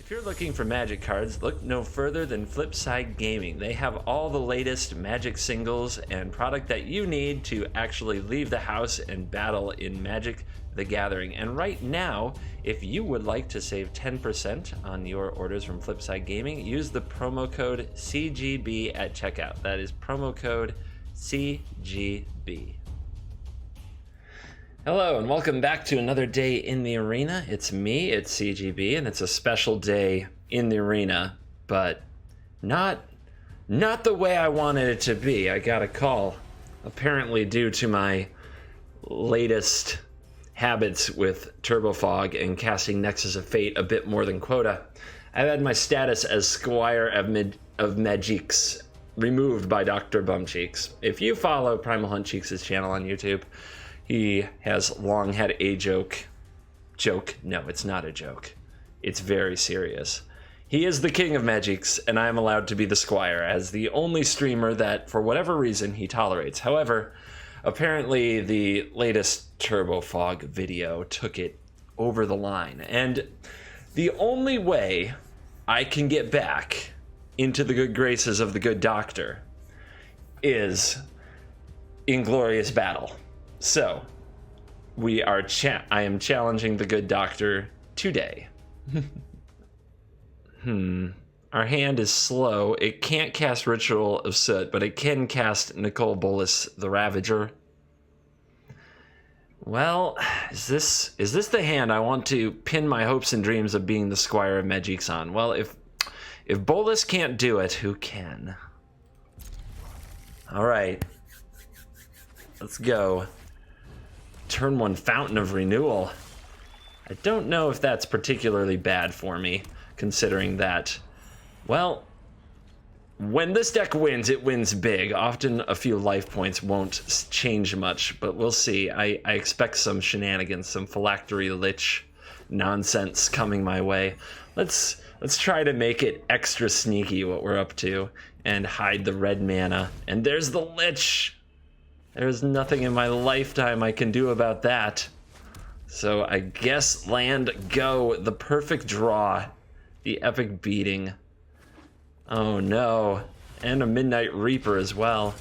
If you're looking for Magic cards, look no further than Flipside Gaming. They have all the latest Magic singles and product that you need to actually leave the house and battle in Magic the Gathering. And right now, if you would like to save 10% on your orders from Flipside Gaming, use the promo code CGB at checkout. That is promo code CGB. Hello and welcome back to another day in the arena. It's me, it's CGB, and it's a special day in the arena, but not the way I wanted it to be. I got a call, apparently due to my latest habits with Turbo Fog and casting Nexus of Fate a bit more than quota. I've had my status as Squire of Majeeks removed by Dr. Bumcheeks. If you follow PrimalHunt Cheeks' channel on YouTube, he has long had a joke. No, it's not a joke. It's very serious. He is the king of Majeeks, and I am allowed to be the Squire as the only streamer that, for whatever reason, he tolerates. However, apparently the latest Turbo Fog video took it over the line. And the only way I can get back into the good graces of the good doctor is inglorious battle. So, I am challenging the good doctor today. Our hand is slow. It can't cast Ritual of Soot, but it can cast Nicol Bolas the Ravager. Well, is this the hand I want to pin my hopes and dreams of being the Squire of Majeeks on? Well, if Bolas can't do it, who can? All right. Let's go. Turn 1 Fountain of Renewal. I don't know if that's particularly bad for me, considering that, well, when this deck wins, it wins big. Often a few life points won't change much, but we'll see. I expect some shenanigans, some Phylactery Lich nonsense coming my way. Let's try to make it extra sneaky what we're up to and hide the red mana. And there's the Lich! There's nothing in my lifetime I can do about that. So I guess land go. The perfect draw. The epic beating. Oh no. And a Midnight Reaper as well.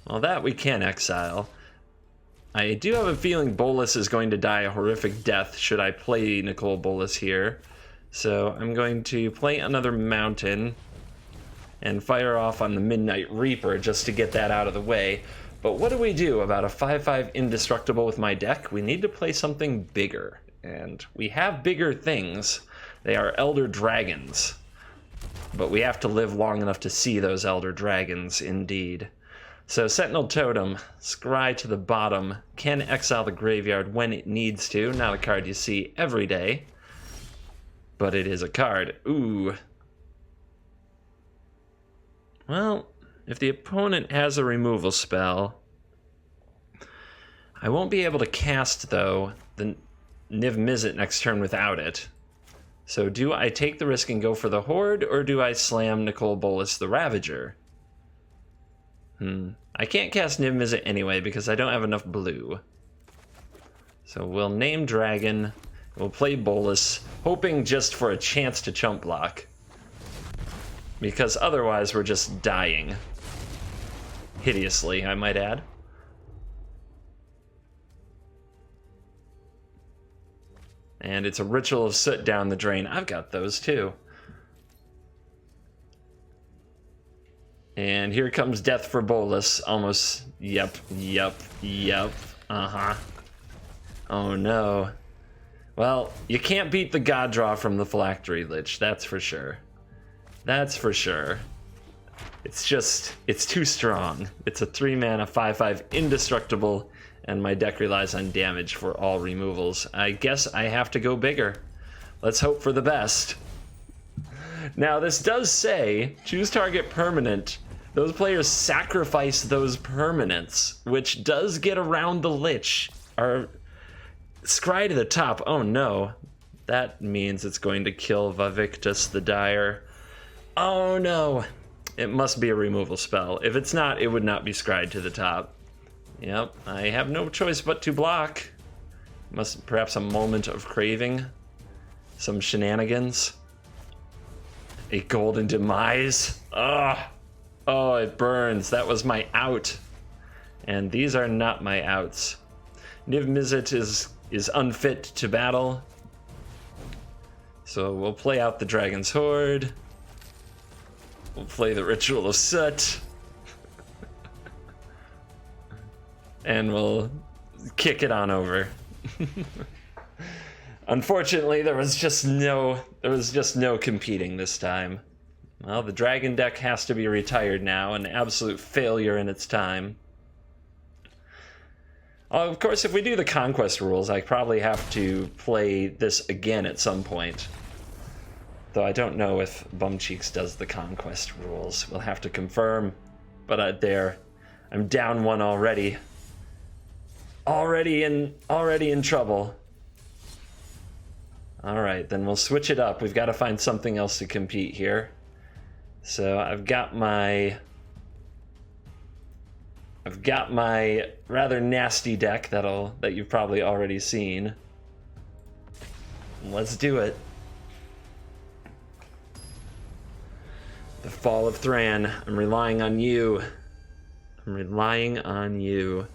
Well, that we can exile. I do have a feeling Bolas is going to die a horrific death should I play Nicol Bolas here. So I'm going to play another Mountain and fire off on the Midnight Reaper just to get that out of the way. But what do we do about a 5/5 indestructible with my deck? We need to play something bigger. And we have bigger things. They are Elder Dragons. But we have to live long enough to see those Elder Dragons, indeed. So Sentinel Totem, scry to the bottom, can exile the graveyard when it needs to. Not a card you see every day. But it is a card. Ooh. Well, if the opponent has a removal spell, I won't be able to cast, though, the Niv Mizzet next turn without it. So do I take the risk and go for the Horde, or do I slam Nicol Bolas the Ravager? I can't cast Niv Mizzet anyway because I don't have enough blue. So we'll name Dragon, we'll play Bolas, hoping just for a chance to chump block. Because otherwise we're just dying. Hideously, I might add. And it's a Ritual of Soot down the drain. I've got those too. And here comes Death for Bolas. Almost. Yep. Uh-huh. Oh no. Well, you can't beat the God Draw from the Phylactery Lich, that's for sure. That's for sure. It's too strong. It's a 3-mana 5/5 indestructible, and my deck relies on damage for all removals. I guess I have to go bigger. Let's hope for the best. Now, this does say, choose target permanent. Those players sacrifice those permanents, which does get around the Lich. Our scry to the top, oh no. That means it's going to kill Vavictus the Dire. Oh no. It must be a removal spell. If it's not, it would not be scried to the top. Yep, I have no choice but to block. Perhaps a moment of craving. Some shenanigans. A golden demise. Ugh. Oh, it burns. That was my out. And these are not my outs. Niv Mizzet is unfit to battle. So we'll play out the Dragon's Horde. We'll play the Ritual of Soot. And we'll kick it on over. Unfortunately, there was just no competing this time. Well, the dragon deck has to be retired now, an absolute failure in its time. Of course, if we do the conquest rules, I probably have to play this again at some point. Though I don't know if Bumcheeks does the conquest rules. We'll have to confirm. But I'm down one already. Already in trouble. All right, then we'll switch it up. We've got to find something else to compete here. So I've got my rather nasty deck that you've probably already seen. Let's do it. The Fall of Thran. I'm relying on you. I'm relying on you.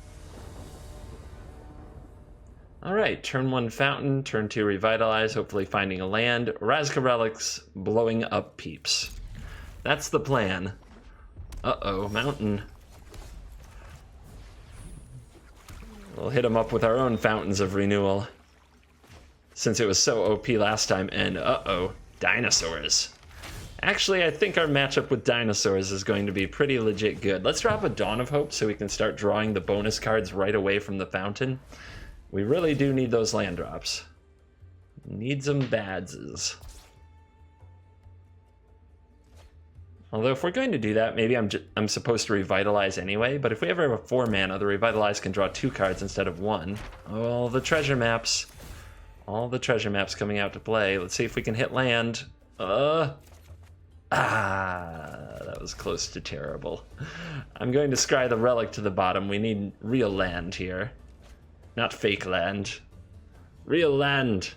All right, turn 1 Fountain, turn 2 Revitalize, hopefully finding a land. Ravnica Relics, blowing up peeps. That's the plan. Uh-oh, Mountain. We'll hit them up with our own Fountains of Renewal, since it was so OP last time. And uh-oh, Dinosaurs. Actually, I think our matchup with Dinosaurs is going to be pretty legit good. Let's drop a Dawn of Hope so we can start drawing the bonus cards right away from the fountain. We really do need those land drops. Need some badses. Although if we're going to do that, maybe I'm supposed to Revitalize anyway, but if we ever have a 4 mana, the Revitalize can draw 2 cards instead of 1. Oh, the treasure maps. All the treasure maps coming out to play. Let's see if we can hit land. That was close to terrible. I'm going to scry the relic to the bottom. We need real land here. Not fake land. Real land.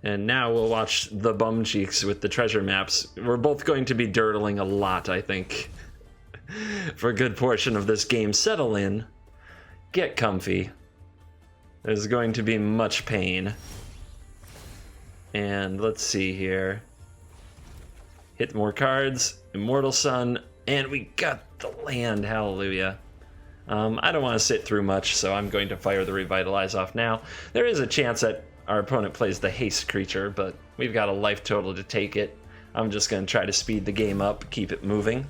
And now we'll watch the Bumcheeks with the treasure maps. We're both going to be dirtling a lot, I think, for a good portion of this game. Settle in. Get comfy. There's going to be much pain. And let's see here. Hit more cards. Immortal Sun. And we got the land. Hallelujah. I don't want to sit through much, so I'm going to fire the Revitalize off now. There is a chance that our opponent plays the haste creature, but we've got a life total to take it. I'm just going to try to speed the game up, keep it moving.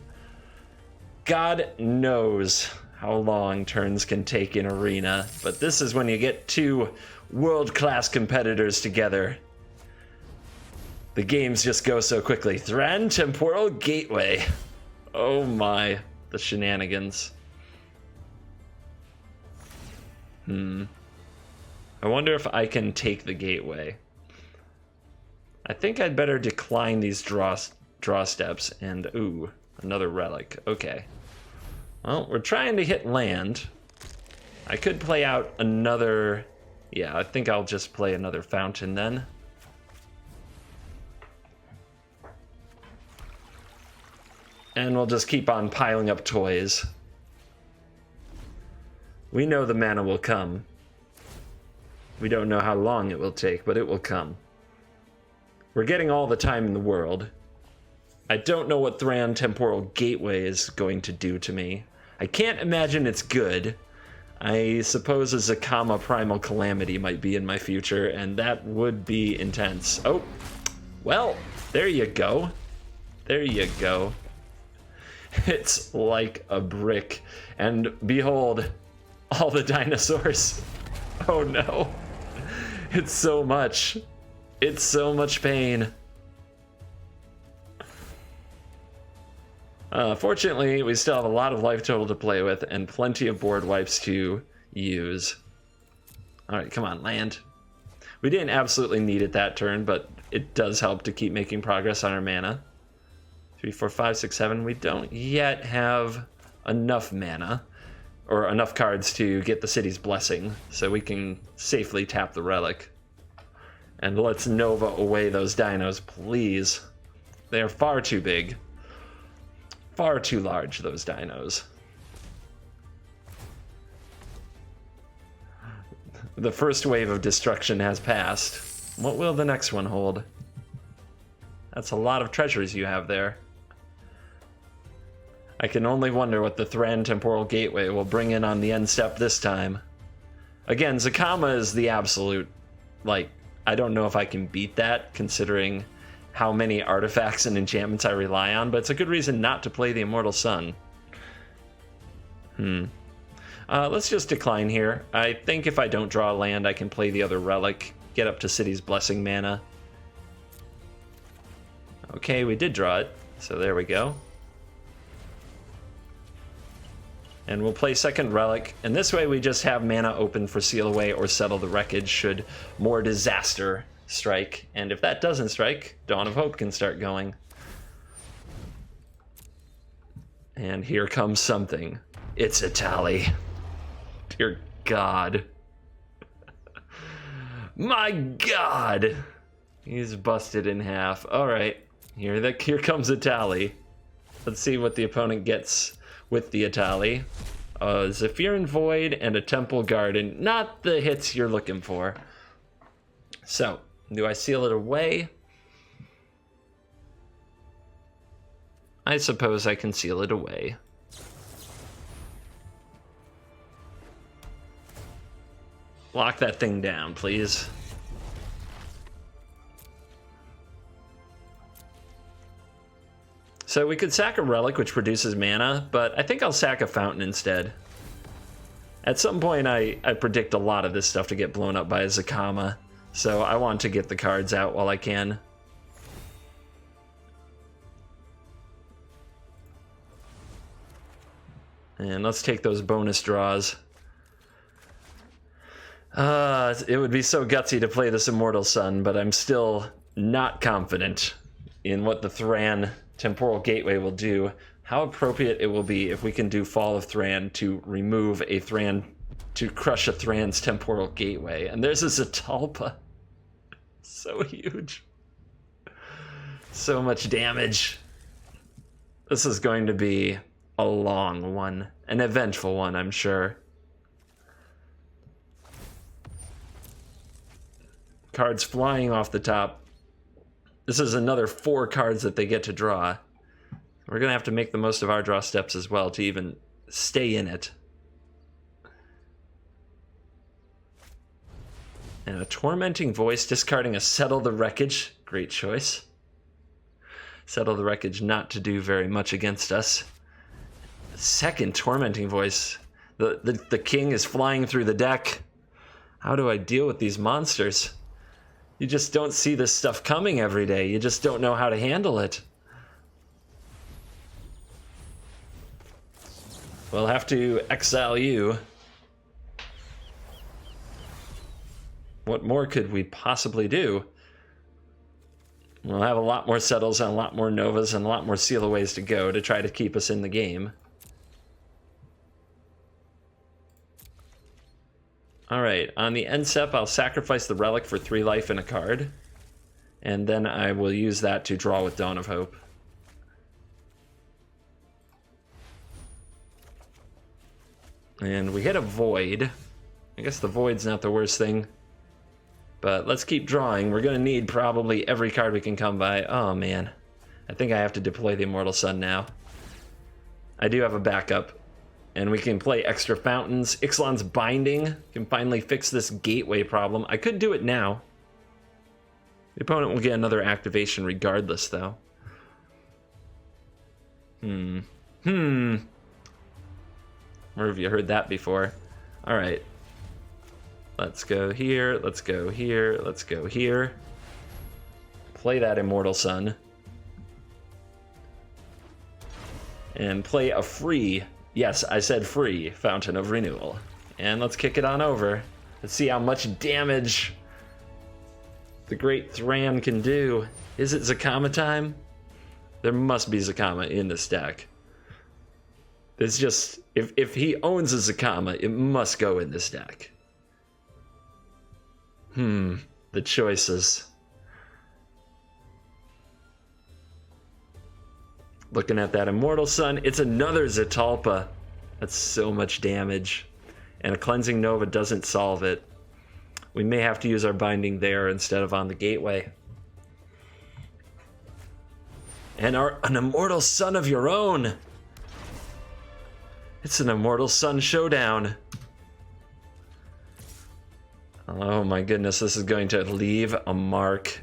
God knows how long turns can take in Arena, but this is when you get 2 world-class competitors together. The games just go so quickly. Thran Temporal Gateway. Oh my, the shenanigans. I wonder if I can take the gateway. I think I'd better decline these draw steps and ooh, another relic. Okay. Well, we're trying to hit land. I could play out another. Yeah, I think I'll just play another fountain then. And we'll just keep on piling up toys. We know the mana will come. We don't know how long it will take, but it will come. We're getting all the time in the world. I don't know what Thran Temporal Gateway is going to do to me. I can't imagine it's good. I suppose a Zakama Primal Calamity might be in my future, and that would be intense. Oh, well, there you go. There you go. It's like a brick. And behold, all the dinosaurs. Oh no. It's so much. It's so much pain. Fortunately, we still have a lot of life total to play with and plenty of board wipes to use. All right, come on, land. We didn't absolutely need it that turn, but it does help to keep making progress on our mana. 3, 4, 5, 6, 7. We don't yet have enough mana or enough cards to get the city's blessing, so we can safely tap the relic. And let's Nova away those dinos, please. They are far too big. Far too large, those dinos. The first wave of destruction has passed. What will the next one hold? That's a lot of treasures you have there. I can only wonder what the Thran Temporal Gateway will bring in on the end step this time. Again, Zakama is the absolute, like, I don't know if I can beat that, considering how many artifacts and enchantments I rely on, but it's a good reason not to play the Immortal Sun. Let's just decline here. I think if I don't draw a land, I can play the other relic, get up to City's Blessing mana. Okay, we did draw it, so there we go. And we'll play second relic, and this way we just have mana open for Seal Away or Settle the Wreckage should more disaster strike. And if that doesn't strike, Dawn of Hope can start going. And here comes something. It's a tally. Dear God. My God! He's busted in half. Alright, here comes a tally. Let's see what the opponent gets with the Atali. Zephyrian Void and a Temple Garden. Not the hits you're looking for. So, do I seal it away? I suppose I can seal it away. Lock that thing down, please. So we could sack a relic, which produces mana, but I think I'll sack a fountain instead. At some point, I predict a lot of this stuff to get blown up by a Zakama, so I want to get the cards out while I can. And let's take those bonus draws. It would be so gutsy to play this Immortal Sun, but I'm still not confident in what the Thran Temporal Gateway will do. How appropriate it will be if we can do Fall of Thran to remove a Thran, to crush a Thran's Temporal Gateway. And there's a Zatalpa. So huge. So much damage. This is going to be a long one. An eventful one, I'm sure. Cards flying off the top. This is another 4 cards that they get to draw. We're going to have to make the most of our draw steps as well to even stay in it. And a Tormenting Voice, discarding a Settle the Wreckage. Great choice. Settle the Wreckage not to do very much against us. Second Tormenting Voice. The king is flying through the deck. How do I deal with these monsters? You just don't see this stuff coming every day. You just don't know how to handle it. We'll have to exile you. What more could we possibly do? We'll have a lot more settles and a lot more novas and a lot more seal aways to go to try to keep us in the game. Alright, on the end step, I'll sacrifice the relic for 3 life and a card. And then I will use that to draw with Dawn of Hope. And we hit a Void. I guess the Void's not the worst thing. But let's keep drawing. We're going to need probably every card we can come by. Oh man, I think I have to deploy the Immortal Sun now. I do have a backup. And we can play extra fountains. Ixalan's Binding can finally fix this gateway problem. I could do it now. The opponent will get another activation regardless, though. Where have you heard that before? All right. Let's go here, let's go here, let's go here. Play that Immortal Sun. And play a free, yes, I said free, Fountain of Renewal. And let's kick it on over. Let's see how much damage the Great Thran can do. Is it Zakama time? There must be Zakama in this deck. It's just, if he owns a Zakama, it must go in this deck. the choices. Looking at that Immortal Sun, it's another Zetalpa. That's so much damage. And a Cleansing Nova doesn't solve it. We may have to use our binding there instead of on the gateway. And an Immortal Sun of your own. It's an Immortal Sun showdown. Oh my goodness, this is going to leave a mark.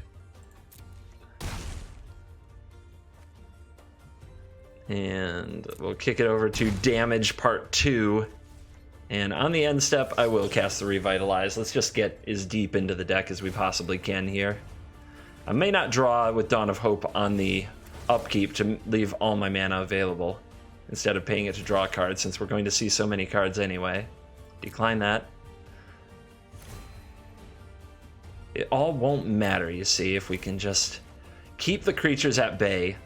And we'll kick it over to damage part 2. And on the end step, I will cast the Revitalize. Let's just get as deep into the deck as we possibly can here. I may not draw with Dawn of Hope on the upkeep to leave all my mana available, instead of paying it to draw cards, since we're going to see so many cards anyway. Decline that. It all won't matter, you see, if we can just keep the creatures at bay.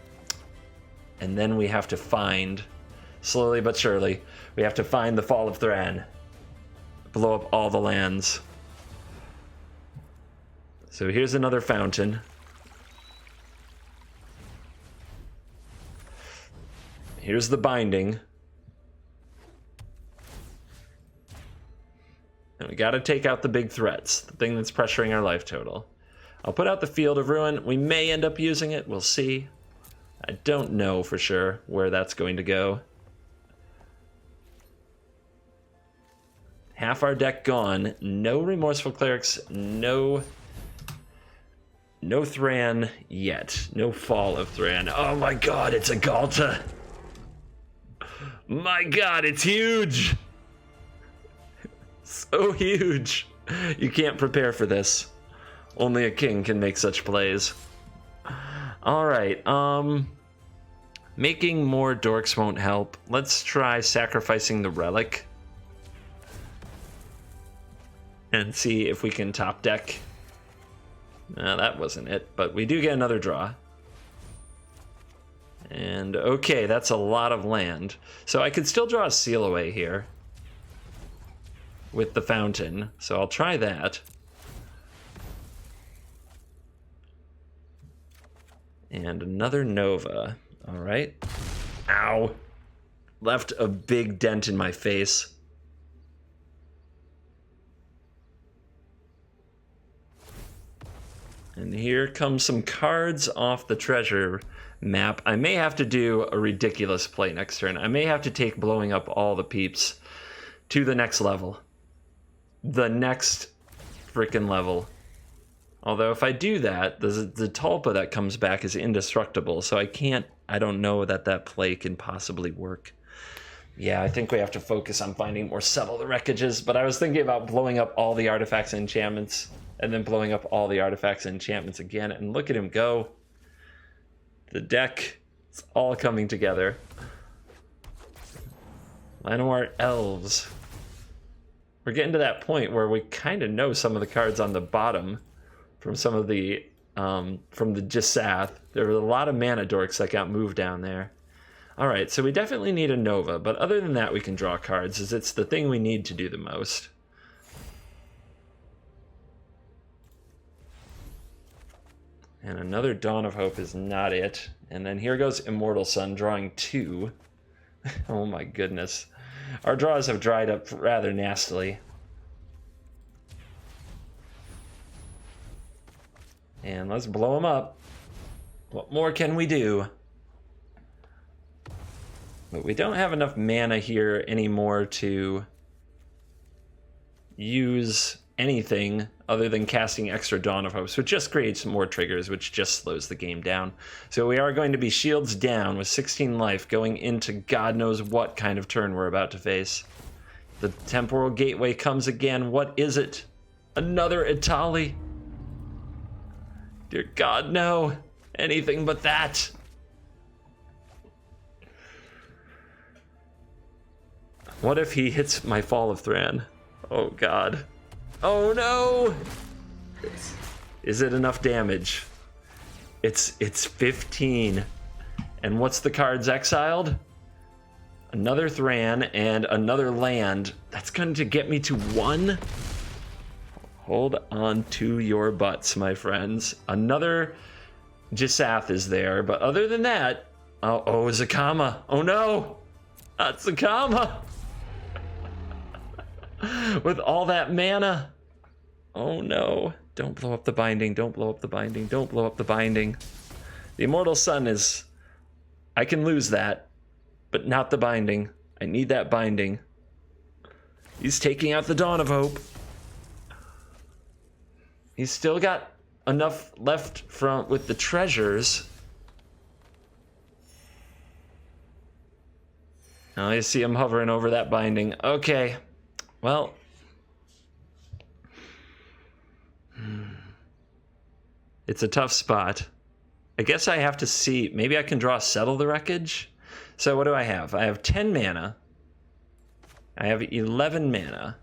And then we have to find, slowly but surely, we have to find the Fall of Thran. Blow up all the lands. So here's another fountain. Here's the binding. And we gotta take out the big threats, the thing that's pressuring our life total. I'll put out the Field of Ruin. We may end up using it, we'll see. I don't know for sure where that's going to go. Half our deck gone. No Remorseful Clerics, no Thran yet. No Fall of Thran. Oh my god, it's a Galta. My god, it's huge. So huge. You can't prepare for this. Only a king can make such plays. Alright, making more dorks won't help. Let's try sacrificing the relic. And see if we can top deck. No, that wasn't it, but we do get another draw. And okay, that's a lot of land. So I could still draw a Seal Away here with the fountain. So I'll try that. And another Nova. All right. Ow. Left a big dent in my face. And here comes some cards off the treasure map. I may have to do a ridiculous play next turn. I may have to take blowing up all the peeps to the next level. The next freaking level. Although if I do that, the Tulpa that comes back is indestructible, so I don't know that play can possibly work. Yeah, I think we have to focus on finding more Settle the Wreckages, but I was thinking about blowing up all the artifacts and enchantments, and then blowing up all the artifacts and enchantments again, and look at him go. The deck, it's all coming together. Llanowar Elves. We're getting to that point where we kind of know some of the cards on the bottom from some of the, from the Jisath. There were a lot of mana dorks that got moved down there. All right, so we definitely need a Nova, but other than that, we can draw cards, as it's the thing we need to do the most. And another Dawn of Hope is not it. And then here goes Immortal Sun, drawing 2. Oh my goodness. Our draws have dried up rather nastily. And let's blow them up. What more can we do? But we don't have enough mana here anymore to use anything other than casting extra Dawn of Hopes, which just creates more triggers, which just slows the game down. So we are going to be shields down with 16 life going into God knows what kind of turn we're about to face. The Temporal Gateway comes again. What is it? Another Itali? Dear God, no. Anything but that. What if he hits my Fall of Thran? Oh God. Oh no! Is it enough damage? It's 15. And what's the cards exiled? Another Thran and another land. That's going to get me to 1? Hold on to your butts, my friends. Another Jisath is there, but other than that, oh, Zakama. Oh no, not Zakama. With all that mana. Oh no, don't blow up the binding, don't blow up the binding, don't blow up the binding. The Immortal Sun is, I can lose that, but not the binding. I need that binding. He's taking out the Dawn of Hope. He's still got enough left from with the treasures. Now I see him hovering over that binding. Okay, well. It's a tough spot. I guess I have to see, maybe I can draw Settle the Wreckage. So what do I have? I have 10 mana. I have 11 mana.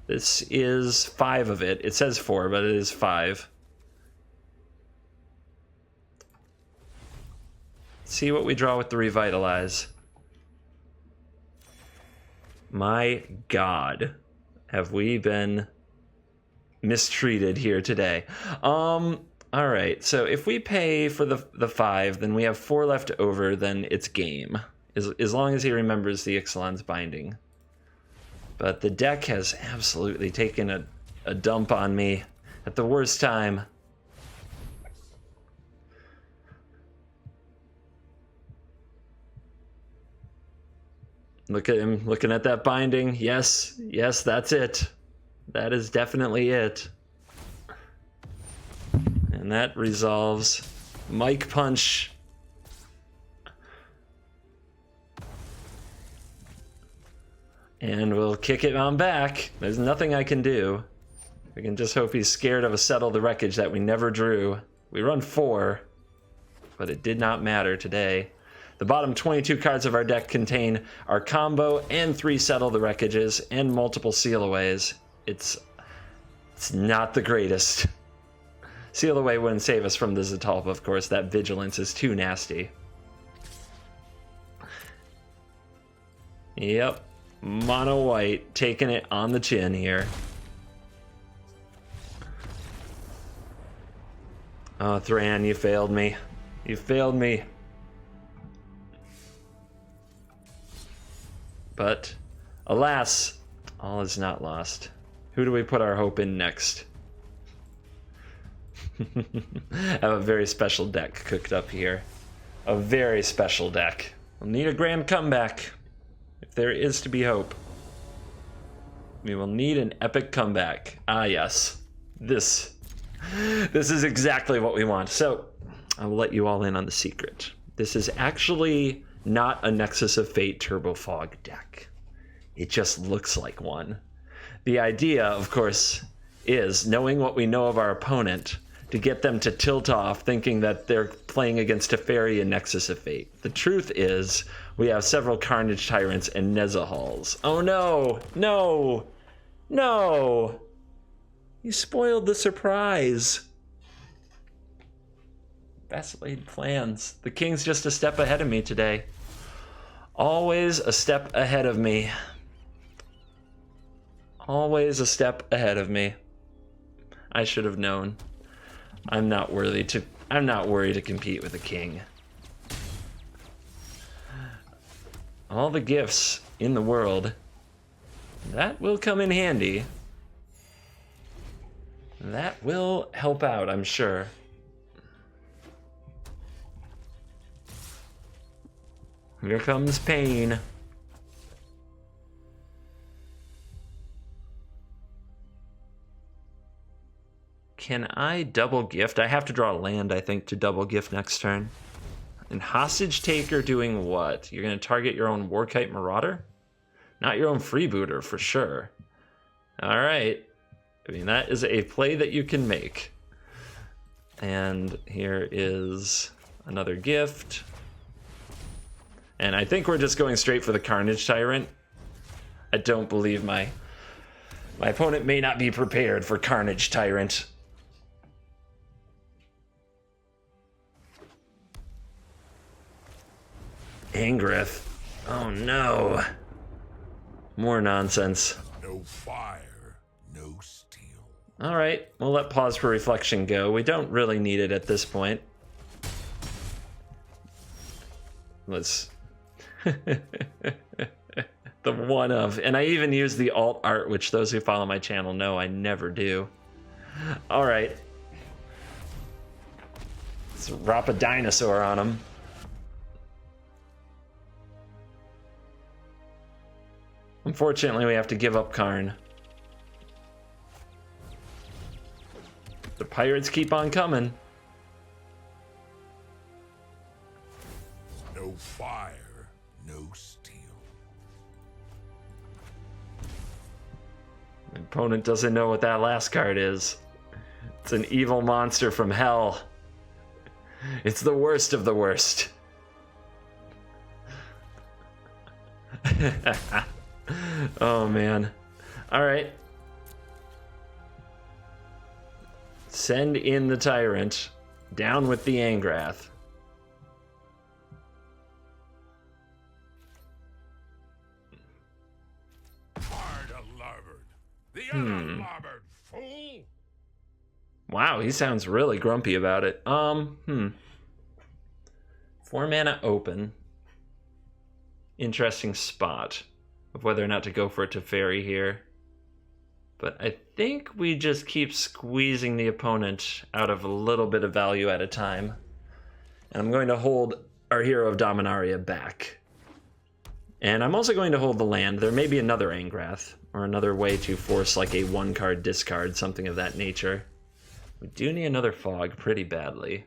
This is 5 of it. It says 4, but it is 5. See what we draw with the Revitalize. My God, have we been mistreated here today? All right, so if we pay for the 5, then we have 4 left over, then it's game. As long as he remembers the Ixalan's binding. But the deck has absolutely taken a dump on me at the worst time. Look at him looking at that binding. Yes, yes, that's it. That is definitely it. And that resolves Mike Punch. And we'll kick it on back. There's nothing I can do. We can just hope he's scared of a Settle the Wreckage that we never drew. We run 4, but it did not matter today. The bottom 22 cards of our deck contain our combo and 3 Settle the Wreckages and multiple Sealaways. It's not the greatest. Seal Away wouldn't save us from the Zatalpa, of course. That Vigilance is too nasty. Yep. Mono white taking it on the chin here. Oh, Thran, you failed me. You failed me. But, alas, all is not lost. Who do we put our hope in next? I have a very special deck cooked up here. A very special deck. We'll need a grand comeback. If there is to be hope. We will need an epic comeback. Ah, yes. This is exactly what we want. So, I will let you all in on the secret. This is actually not a Nexus of Fate Turbo Fog deck. It just looks like one. The idea, of course, is, knowing what we know of our opponent, to get them to tilt off thinking that they're playing against Teferi and Nexus of Fate. The truth is, we have several Carnage Tyrants and Nezahals. Oh no! No! No! You spoiled the surprise. Best laid plans. The king's just a step ahead of me today. Always a step ahead of me. Always a step ahead of me. I should have known. I'm not worthy to compete with a king. All the gifts in the world, that will come in handy. That will help out, I'm sure. Here comes pain. Can I double gift? I have to draw a land, I think, to double gift next turn. And Hostage Taker doing what? You're going to target your own Warkite Marauder? Not your own Freebooter, for sure. All right. I mean, that is a play that you can make. And here is another gift. And I think we're just going straight for the Carnage Tyrant. I don't believe my opponent may not be prepared for Carnage Tyrant. Angrith. Oh no. More nonsense. No fire, no steel. All right, we'll let Pause for Reflection go. We don't really need it at this point. Let's... the one of... And I even use the alt art, which those who follow my channel know I never do. All right. Let's drop a dinosaur on him. Unfortunately, we have to give up Karn. The pirates keep on coming. No fire, no steel. The opponent doesn't know what that last card is. It's an evil monster from hell. It's the worst of the worst. Oh man. All right. Send in the Tyrant. Down with the Angrath. Hard a larboard. The other larboard, fool. Wow, he sounds really grumpy about it. 4 mana open. Interesting spot of whether or not to go for a Teferi here. But I think we just keep squeezing the opponent out of a little bit of value at a time. And I'm going to hold our Hero of Dominaria back. And I'm also going to hold the land. There may be another Angrath, or another way to force like a 1-card discard, something of that nature. We do need another Fog pretty badly.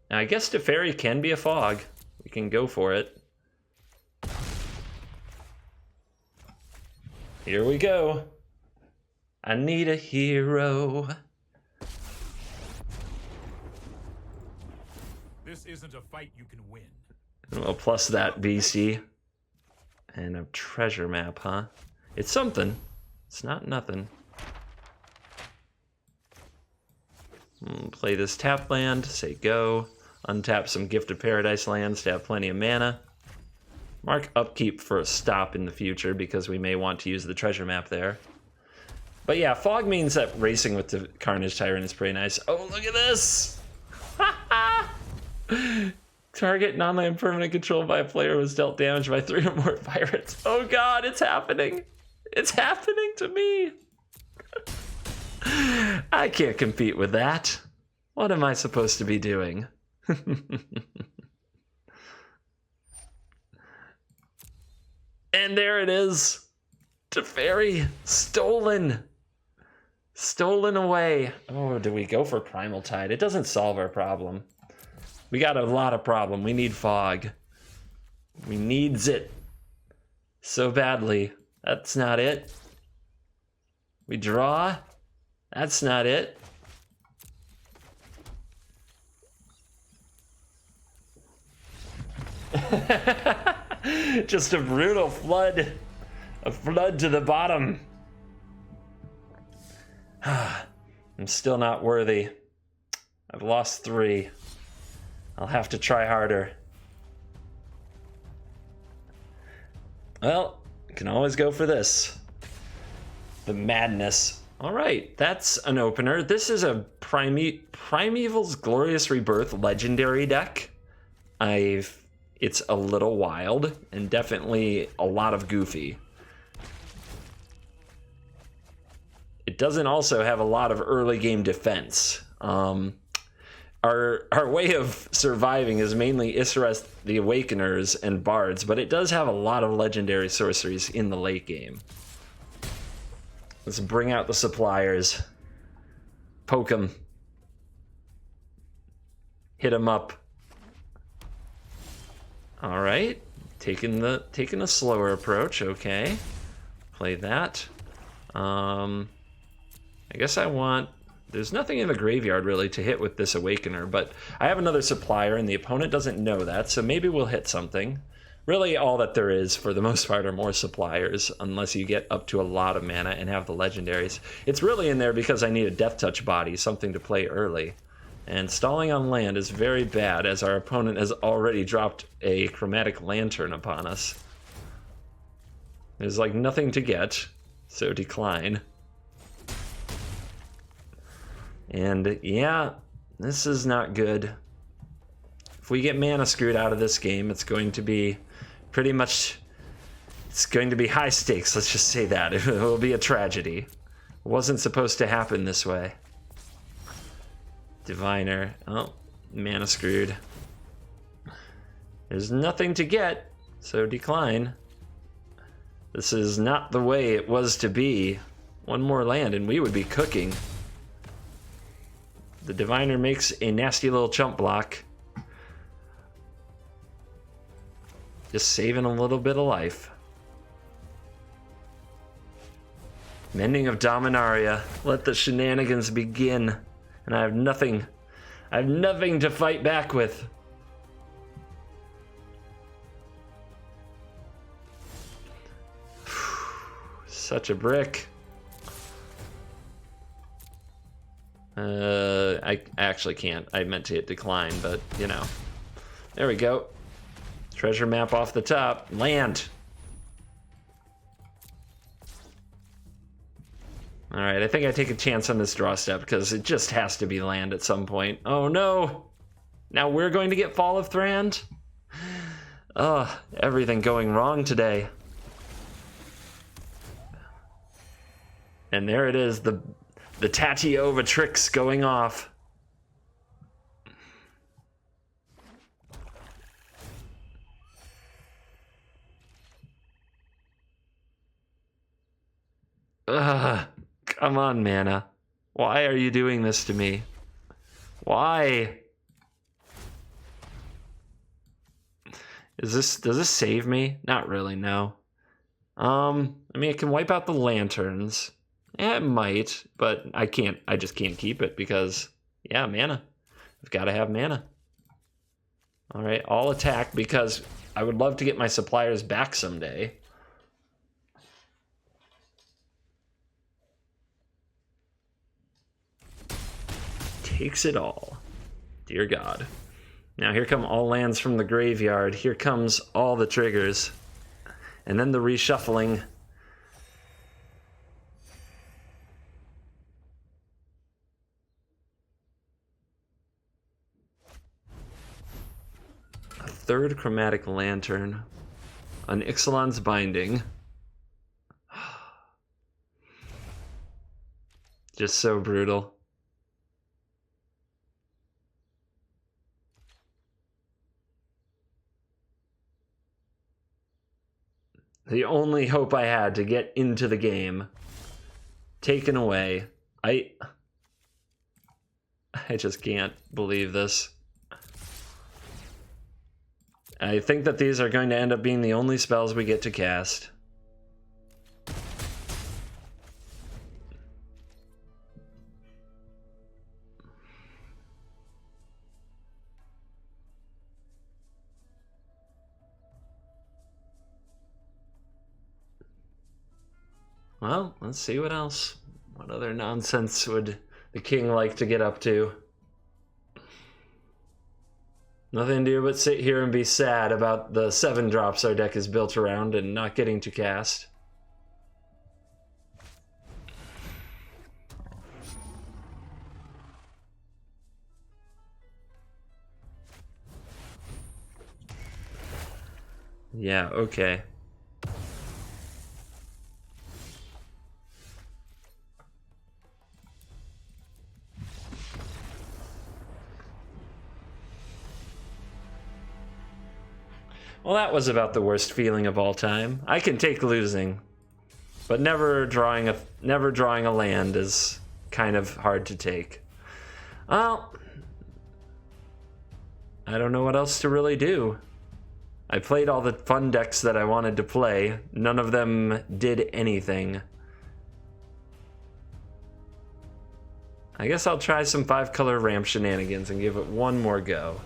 Now, I guess Teferi can be a Fog. We can go for it. Here we go. I need a hero. This isn't a fight you can win. Well, plus that BC. And a treasure map, huh? It's something. It's not nothing. Play this tap land, say go. Untap some Gift of Paradise lands to have plenty of mana. Mark upkeep for a stop in the future because we may want to use the treasure map there. But yeah, Fog means that racing with the Carnage Tyrant is pretty nice. Oh, look at this! Target non-land permanent controlled by a player was dealt damage by 3 or more pirates. Oh god, it's happening! It's happening to me! I can't compete with that. What am I supposed to be doing? And there it is. Teferi, stolen. Stolen away. Oh, do we go for Primal Tide? It doesn't solve our problem. We got a lot of problem. We need Fog. We needs it so badly. That's not it. We draw. That's not it. Just a brutal flood. A flood to the bottom. I'm still not worthy. I've lost 3. I'll have to try harder. Well, you can always go for this. The madness. All right, that's an opener. This is a Primeval's Glorious Rebirth legendary deck. It's a little wild and definitely a lot of goofy. It doesn't also have a lot of early game defense. Our way of surviving is mainly Issereth the Awakeners and Bards, but it does have a lot of legendary sorceries in the late game. Let's bring out the suppliers. Poke them. Hit them up. All right, taking a slower approach. Okay, play that. I guess I want. There's nothing in the graveyard really to hit with this Awakener, but I have another supplier, and the opponent doesn't know that, so maybe we'll hit something. Really, all that there is, for the most part, are more suppliers, unless you get up to a lot of mana and have the legendaries. It's really in there because I need a Death Touch body, something to play early. And stalling on land is very bad, as our opponent has already dropped a chromatic lantern upon us. There's like nothing to get, so decline. And yeah, this is not good. If we get mana screwed out of this game, it's going to be pretty much, it's going to be high stakes, let's just say that. It will be a tragedy. It wasn't supposed to happen this way. Diviner, oh, mana screwed. There's nothing to get, so decline. This is not the way it was to be. One more land and we would be cooking. The Diviner makes a nasty little chump block. Just saving a little bit of life. Mending of Dominaria. Let the shenanigans begin. And I have nothing to fight back with. Such a brick. I actually can't. I meant to hit decline, but you know. There we go. Treasure map off the top. Land. All right, I think I take a chance on this draw step because it just has to be land at some point. Oh no. Now we're going to get Fall of Thrand? Ugh, everything going wrong today. And there it is, the Tatiova tricks going off. Ugh, come on, mana. Why are you doing this to me? Why? Does this save me? Not really, no. I mean, it can wipe out the lanterns. Yeah, it might, but I just can't keep it because, yeah, mana. I've got to have mana. All right, I'll attack because I would love to get my suppliers back someday. Takes it all. Dear God. Now here come all lands from the graveyard. Here comes all the triggers. And then the reshuffling. A third chromatic lantern. An Ixalan's Binding. Just so brutal. The only hope I had to get into the game. Taken away. I just can't believe this. I think that these are going to end up being the only spells we get to cast. Well, let's see what else. What other nonsense would the king like to get up to? Nothing to do but sit here and be sad about the 7 drops our deck is built around and not getting to cast. Yeah, okay. Well, that was about the worst feeling of all time. I can take losing, but never drawing a land is kind of hard to take. Well, I don't know what else to really do. I played all the fun decks that I wanted to play. None of them did anything. I guess I'll try some 5-color ramp shenanigans and give it one more go.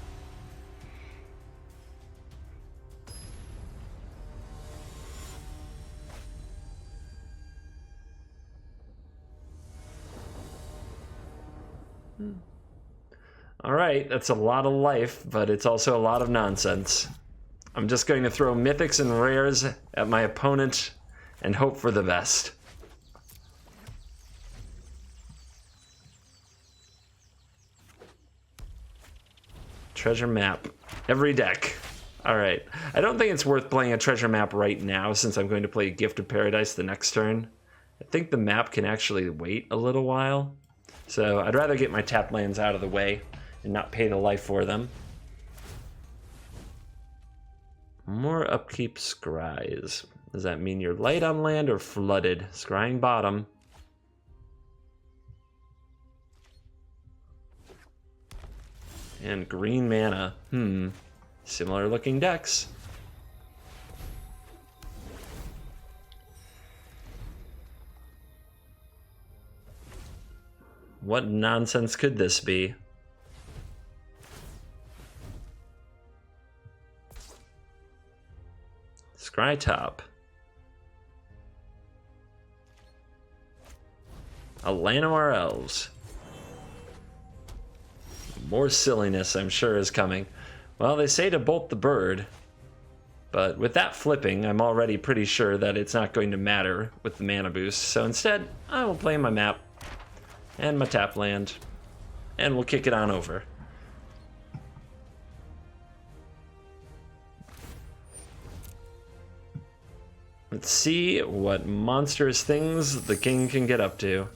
Alright, that's a lot of life, but it's also a lot of nonsense. I'm just going to throw mythics and rares at my opponent and hope for the best. Treasure map. Every deck. Alright. I don't think it's worth playing a treasure map right now since I'm going to play Gift of Paradise the next turn. I think the map can actually wait a little while. So I'd rather get my tap lands out of the way and not pay the life for them. More upkeep scries. Does that mean you're light on land or flooded? Scrying bottom. And green mana. Similar looking decks. What nonsense could this be? Scry top. Llanowar Elves. More silliness, I'm sure, is coming. Well, they say to bolt the bird, but with that flipping, I'm already pretty sure that it's not going to matter with the mana boost. So instead, I will play my map and my tap land, and we'll kick it on over. Let's see what monstrous things the king can get up to.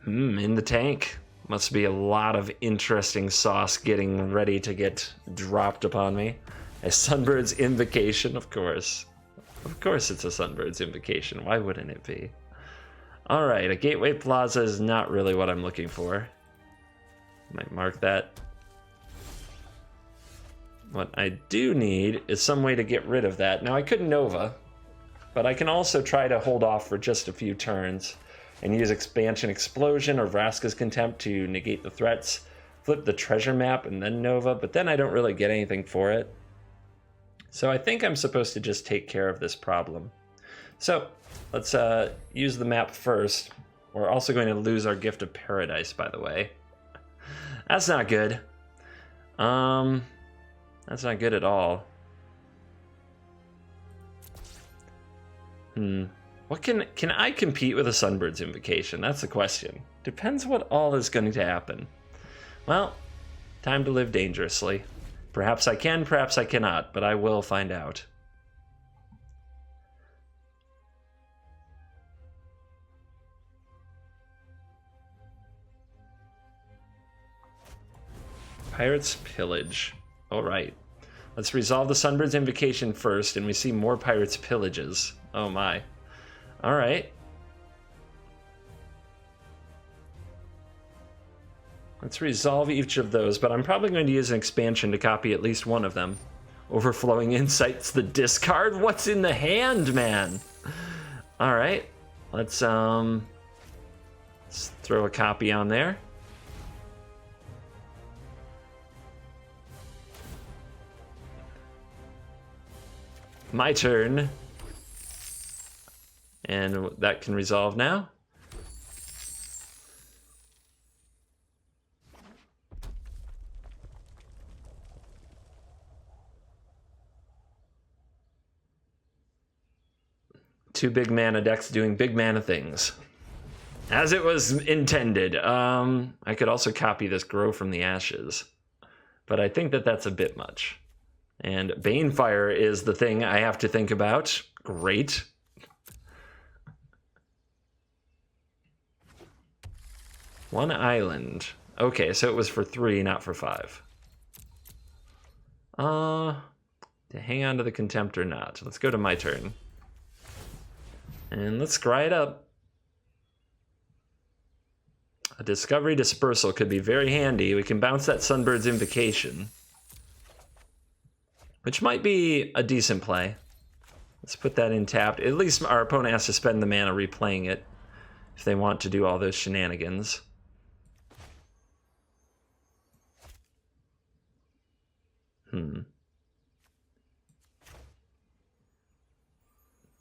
In the tank. Must be a lot of interesting sauce getting ready to get dropped upon me. A Sunbird's Invocation, of course. Of course it's a Sunbird's Invocation. Why wouldn't it be? Alright, a Gateway Plaza is not really what I'm looking for. Might mark that. What I do need is some way to get rid of that. Now I could Nova, but I can also try to hold off for just a few turns and use Expansion Explosion or Vraska's Contempt to negate the threats, flip the treasure map, and then Nova, but then I don't really get anything for it. So I think I'm supposed to just take care of this problem. So let's use the map first. We're also going to lose our Gift of Paradise, by the way. That's not good. That's not good at all. What can I compete with a Sunbird's Invocation? That's the question. Depends what all is going to happen. Well, time to live dangerously. Perhaps I can, perhaps I cannot, but I will find out. Pirates Pillage. All right. Let's resolve the Sunbird's Invocation first, and we see more Pirates Pillages. Oh my. All right. Let's resolve each of those, but I'm probably going to use an expansion to copy at least one of them. Overflowing Insights, the discard? What's in the hand, man? All right. Let's throw a copy on there. My turn. And that can resolve now. Two big mana decks doing big mana things. As it was intended. I could also copy this Grow from the Ashes. But I think that that's a bit much. And Banefire is the thing I have to think about. Great. One island. Okay, so it was for 3, not for 5. To hang on to the Contempt or not. Let's go to my turn. And let's scry it up. A Discovery Dispersal could be very handy. We can bounce that Sunbird's Invocation, which might be a decent play. Let's put that in tapped. At least our opponent has to spend the mana replaying it if they want to do all those shenanigans.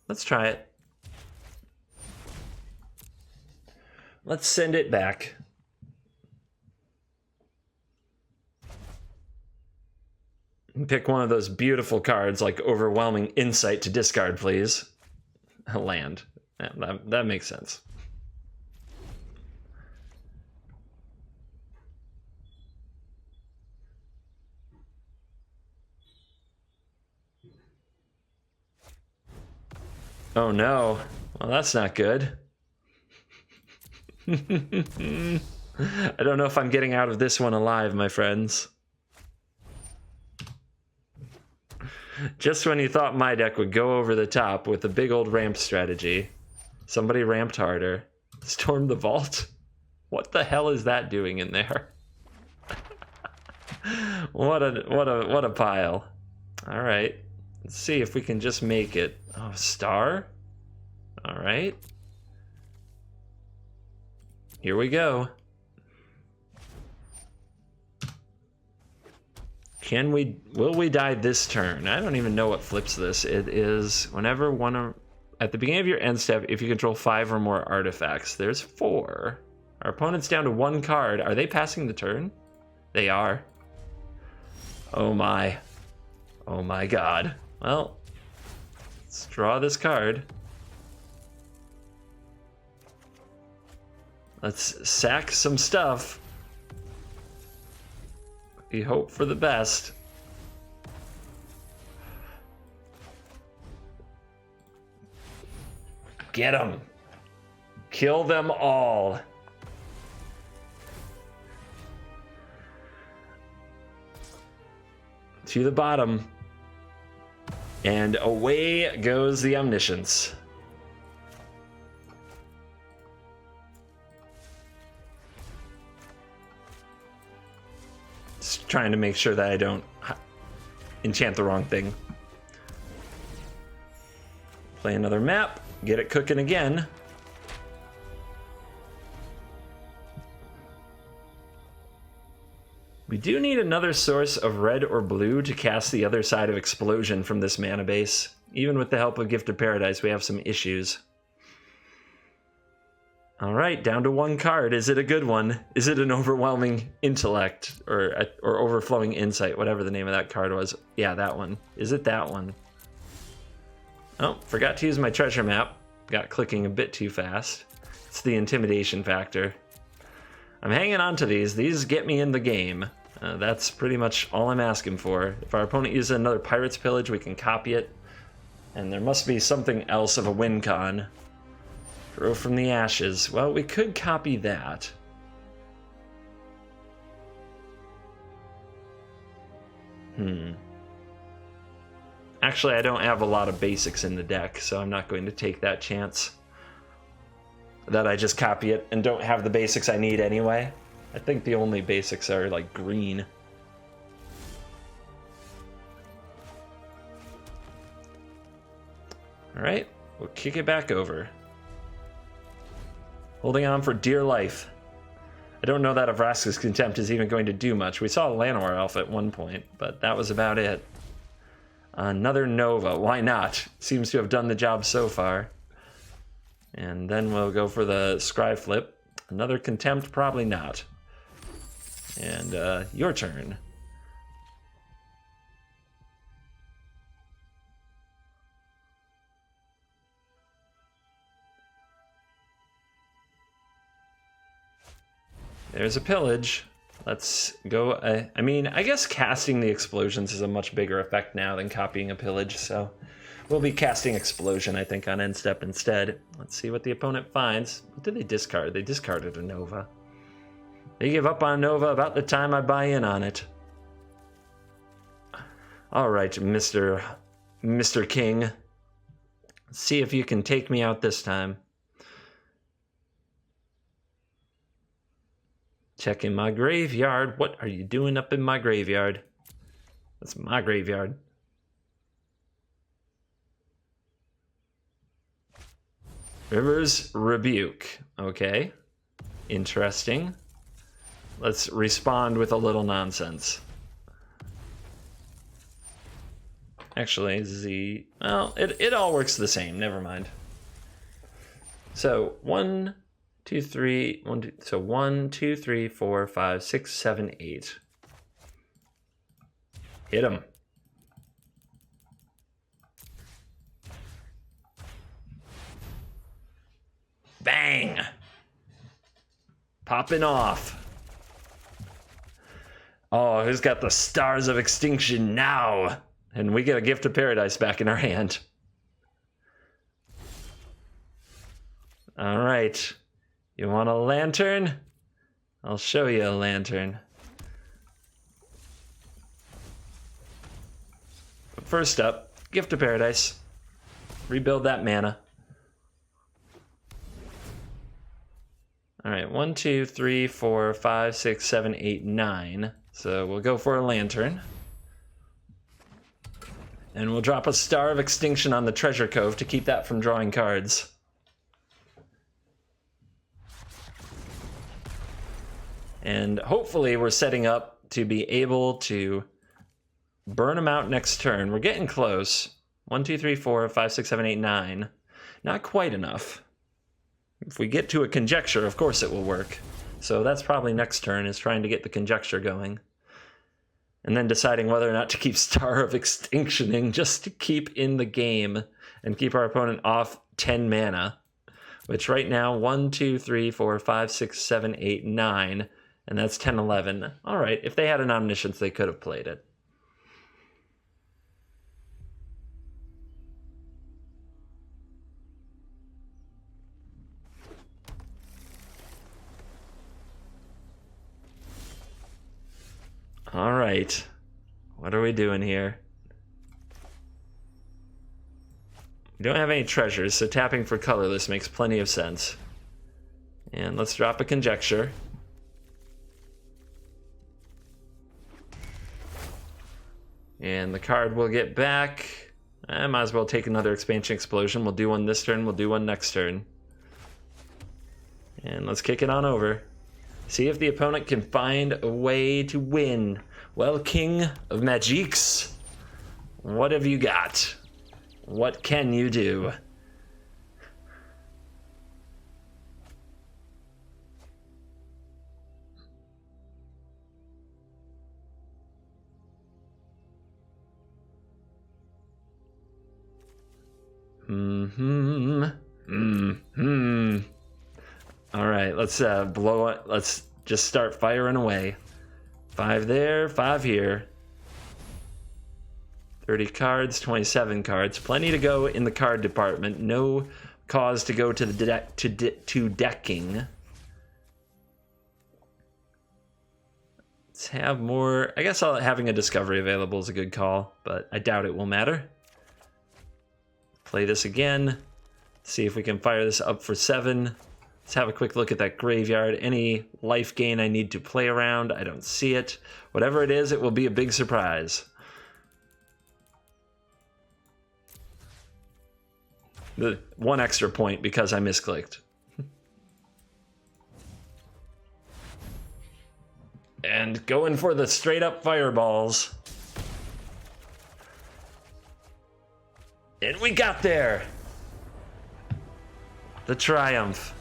Let's try it. Let's send it back. Pick one of those beautiful cards like Overwhelming Insight to discard, please. A land. Yeah, that makes sense. Oh no. Well, that's not good. I don't know if I'm getting out of this one alive, my friends. Just when you thought my deck would go over the top with a big old ramp strategy, somebody ramped harder. Stormed the vault? What the hell is that doing in there? What a pile. All right. Let's see if we can just make it. Oh, star? All right. Here we go. Will we die this turn? I don't even know what flips this. It is whenever at the beginning of your end step, if you control 5 or more artifacts. There's 4. Our opponent's down to 1 card. Are they passing the turn? They are. Oh my. Oh my god. Well, let's draw this card. Let's sack some stuff. We hope for the best. Get them. Kill them all. To the bottom. And away goes the Omniscience. Just trying to make sure that I don't enchant the wrong thing. Play another map. Get it cooking again. We do need another source of red or blue to cast the other side of Explosion from this mana base. Even with the help of Gift of Paradise, we have some issues. All right, down to 1 card. Is it a good one? Is it an Overwhelming Intellect or Overflowing Insight, whatever the name of that card was? Yeah, that one. Is it that one? Oh, forgot to use my treasure map. Got clicking a bit too fast. It's the intimidation factor. I'm hanging on to these. These get me in the game. That's pretty much all I'm asking for. If our opponent uses another Pirate's Pillage, we can copy it. And there must be something else of a win con. Grow from the Ashes. Well, we could copy that. Actually, I don't have a lot of basics in the deck, so I'm not going to take that chance. That I just copy it and don't have the basics I need anyway. I think the only basics are like green. All right, we'll kick it back over. Holding on for dear life. I don't know that Vraska's Contempt is even going to do much. We saw Llanowar Elf at one point, but that was about it. Another Nova, why not? Seems to have done the job so far. And then we'll go for the Scry Flip. Another Contempt, probably not. And your turn. There's a Pillage. Let's go. I mean, I guess casting the Explosions is a much bigger effect now than copying a Pillage, so we'll be casting Explosion, I think, on end step instead. Let's see what the opponent finds. What did they discard? They discarded a Nova. They give up on Nova about the time I buy in on it. All right, Mr. King. Let's see if you can take me out this time. Checking my graveyard. What are you doing up in my graveyard? That's my graveyard. River's Rebuke. Okay. Interesting. Let's respond with a little nonsense. Actually, Z, well, it all works the same, never mind. So 1, 2, 3, 1, 2, so 1, 2, 3, 4, 5, 6, 7, 8. Hit him. Bang! Popping off. Oh, who's got the Stars of Extinction now? And we get a Gift of Paradise back in our hand. All right. You want a lantern? I'll show you a lantern. But first up, Gift of Paradise. Rebuild that mana. All right, 1, 2, 3, 4, 5, 6, 7, 8, 9. So we'll go for a lantern. And we'll drop a Star of Extinction on the Treasure Cove to keep that from drawing cards. And hopefully we're setting up to be able to burn them out next turn. We're getting close. 1, 2, 3, 4, 5, 6, 7, 8, 9. Not quite enough. If we get to a Conjecture, of course it will work. So that's probably next turn, is trying to get the Conjecture going. And then deciding whether or not to keep Star of Extinctioning just to keep in the game and keep our opponent off 10 mana. Which right now, 1, 2, 3, 4, 5, 6, 7, 8, 9. And that's 10, 11. All right, if they had an Omniscience, they could have played it. All right, what are we doing here? We don't have any treasures, so tapping for colorless makes plenty of sense. And let's drop a Conjecture. And the card we'll get back. I might as well take another Expansion Explosion. We'll do one this turn, we'll do one next turn. And let's kick it on over. See if the opponent can find a way to win. Well, King of Majeeks, what have you got? What can you do? All right, let's blow it. Let's just start firing away. 5 there, 5 here. 30 cards, 27 cards. Plenty to go in the card department. No cause to go to the deck to decking. Let's have more. I guess having a discovery available is a good call, but I doubt it will matter. Play this again. See if we can fire this up for 7. Let's have a quick look at that graveyard. Any life gain I need to play around? I don't see it. Whatever it is, it will be a big surprise. The 1 extra point because I misclicked. And going for the straight up fireballs. And we got there. The triumph.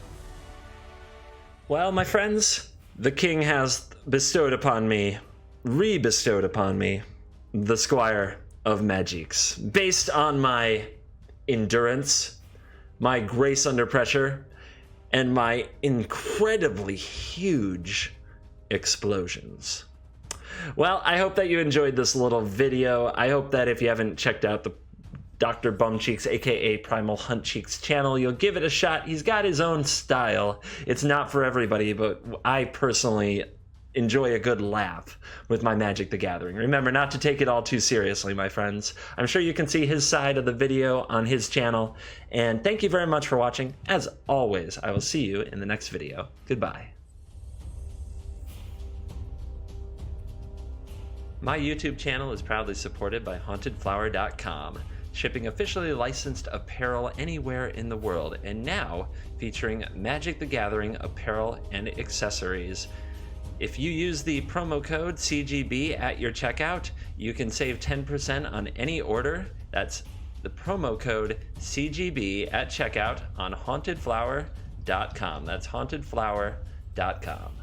Well, my friends, the king has bestowed upon me, re-bestowed upon me, the Squire of Majeeks. Based on my endurance, my grace under pressure, and my incredibly huge explosions. Well, I hope that you enjoyed this little video. I hope that if you haven't checked out the Dr. Bumcheeks, aka PrimalHunt Cheeks channel, you'll give it a shot. He's got his own style. It's not for everybody, but I personally enjoy a good laugh with my Magic the Gathering. Remember not to take it all too seriously, my friends. I'm sure you can see his side of the video on his channel. And thank you very much for watching. As always, I will see you in the next video. Goodbye. My YouTube channel is proudly supported by HauntedFlower.com. Shipping officially licensed apparel anywhere in the world, and now featuring Magic the Gathering apparel and accessories. If you use the promo code CGB at your checkout, you can save 10% on any order. That's the promo code CGB at checkout on hauntedflower.com. That's hauntedflower.com.